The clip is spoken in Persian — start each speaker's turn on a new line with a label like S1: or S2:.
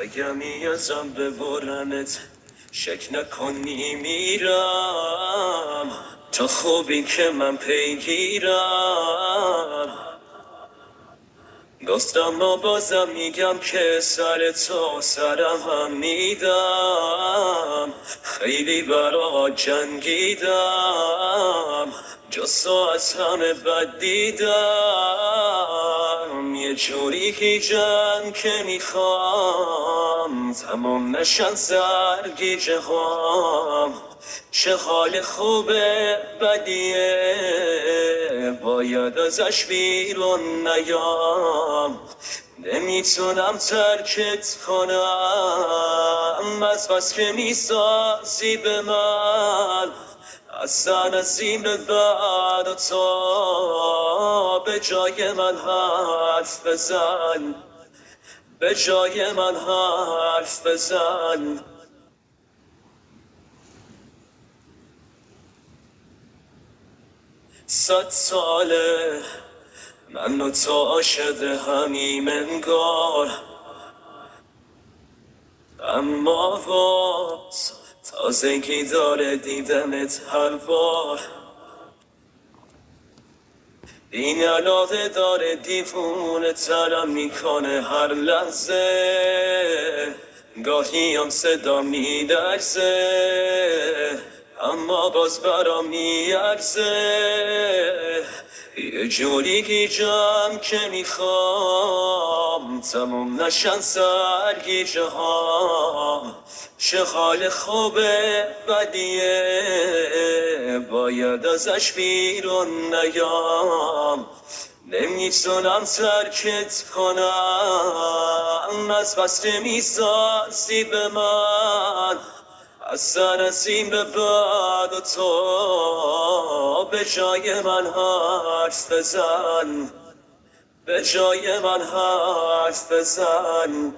S1: اگه میازم ببرنت شک نکنی میرم تا خوبی که من پیگیرم. گفتم و بازم میگم که سر تو سرم هم میدم. خیلی برات جنگیدم، جز تو از همه بد دیدم. یه جوری گیجم که میخوام تمام نشن سرگیجه هام. چه حال خوبه بدیه باید ازش بیرون نیام. نمیتونم ترکت کنم از بس که میسازی به من. اصلا از این به بعد تو به جای من حرف بزن، به جای من حرف بزن. 100 ساله من و تو عاشق همیم انگار، اما باز تازگی داره دیدنت هر بار. این علاقه داره دیوونه ترم میکنه هر لحظه. گاهی هم صدا میلرزه اما باز برام میارزه. یه جوری گیجم که میخوام تموم نشن سرگیجه ها. چه حال خوبه بدیه باید ازش بیرون نیام. نمیتونم ترکت کنم از بس که میسازی به من. اصلا از این به بعد تو به جای من حرف بزن، به جای من حرف بزن.